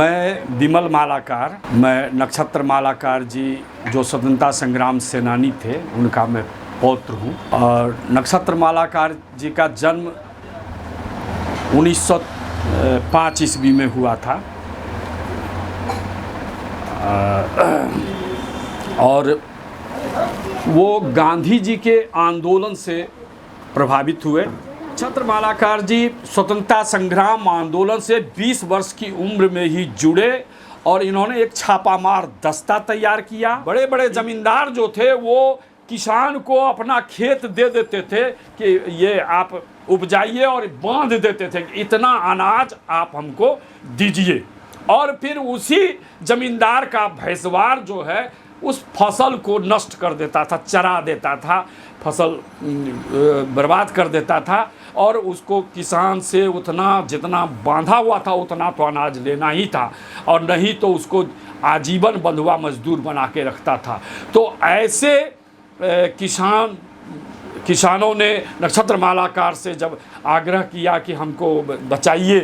मैं विमल मालाकार, मैं नक्षत्र मालाकार जी जो स्वतंत्रता संग्राम सेनानी थे उनका मैं पौत्र हूँ। और नक्षत्र मालाकार जी का जन्म 1905 ईस्वी में हुआ था। और वो गांधी जी के आंदोलन से प्रभावित हुए। नक्षत्र मालाकार जी स्वतंत्रता संग्राम आंदोलन से 20 वर्ष की उम्र में ही जुड़े और इन्होंने एक छापामार दस्ता तैयार किया। बड़े बड़े जमींदार जो थे वो किसान को अपना खेत दे देते थे कि ये आप उपजाइए और बांध देते थे कि इतना अनाज आप हमको दीजिए। और फिर उसी जमींदार का भैंसवार जो है उस फसल को नष्ट कर देता था, चरा देता था, फसल बर्बाद कर देता था। और उसको किसान से उतना जितना बांधा हुआ था उतना तो अनाज लेना ही था, और नहीं तो उसको आजीवन बंधुआ मजदूर बना के रखता था। तो ऐसे किसानों ने नक्षत्र मालाकार से जब आग्रह किया कि हमको बचाइए,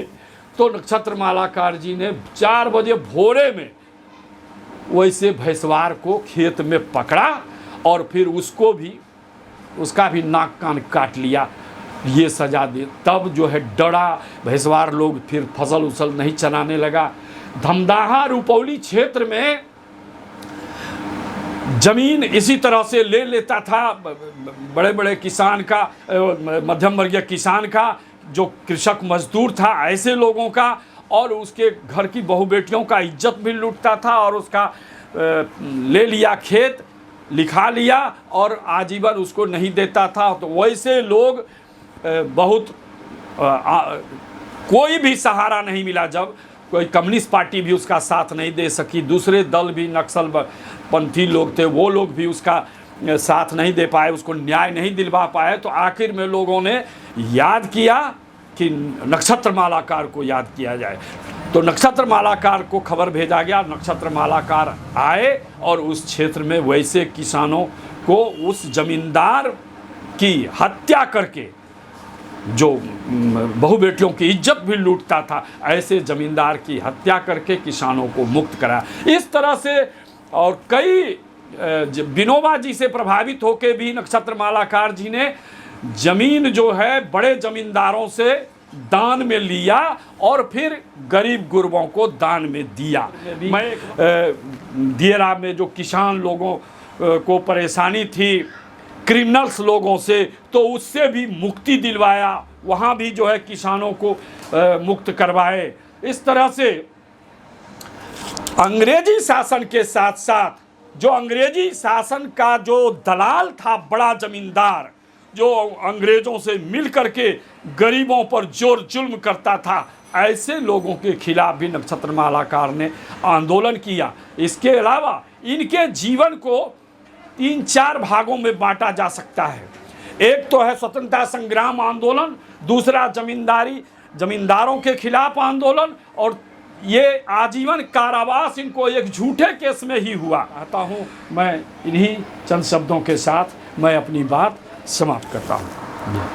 तो नक्षत्र मालाकार जी ने 4 बजे भोरे में वैसे भैंसवार को खेत में पकड़ा और फिर उसका भी नाक कान काट लिया, ये सजा दे। तब जो है डरा भैंसवार लोग, फिर फसल उसल नहीं चलाने लगा। धमदाहा रुपौली क्षेत्र में जमीन इसी तरह से ले लेता था बड़े बड़े किसान का, मध्यम वर्गीय किसान का, जो कृषक मजदूर था, ऐसे लोगों का, और उसके घर की बहू बेटियों का इज्जत भी लूटता था और उसका ले लिया खेत, लिखा लिया और आजीवन उसको नहीं देता था। तो वैसे लोग बहुत कोई भी सहारा नहीं मिला। जब कोई कम्युनिस्ट पार्टी भी उसका साथ नहीं दे सकी, दूसरे दल भी नक्सल पंथी लोग थे वो लोग भी उसका साथ नहीं दे पाए, उसको न्याय नहीं दिलवा पाए। तो आखिर में लोगों ने याद किया कि नक्षत्र मालाकार को याद किया जाए। तो नक्षत्र मालाकार को खबर भेजा गया, नक्षत्र मालाकार आए और उस क्षेत्र में वैसे किसानों को, उस जमींदार की हत्या करके जो बहु बेटियों की इज्जत भी लूटता था, ऐसे जमींदार की हत्या करके किसानों को मुक्त करा। इस तरह से और कई विनोबा जी से प्रभावित होकर भी नक्षत्र मालाकार जी ने जमीन जो है बड़े जमींदारों से दान में लिया और फिर गरीब गुरबों को दान में दिया। मैं दियरा में जो किसान लोगों को परेशानी थी क्रिमिनल्स लोगों से, तो उससे भी मुक्ति दिलवाया, वहाँ भी जो है किसानों को मुक्त करवाए। इस तरह से अंग्रेजी शासन के साथ साथ जो अंग्रेजी शासन का जो दलाल था, बड़ा जमींदार जो अंग्रेज़ों से मिल करके गरीबों पर जोर जुल्म करता था, ऐसे लोगों के खिलाफ भी नक्षत्र मालाकार ने आंदोलन किया। इसके अलावा इनके जीवन को 3-4 भागों में बांटा जा सकता है। एक तो है स्वतंत्रता संग्राम आंदोलन, दूसरा जमींदारों के खिलाफ आंदोलन, और ये आजीवन कारावास इनको एक झूठे केस में ही हुआ। आता हूँ मैं इन्हीं चंद शब्दों के साथ मैं अपनी बात समाप्त करता हूँ।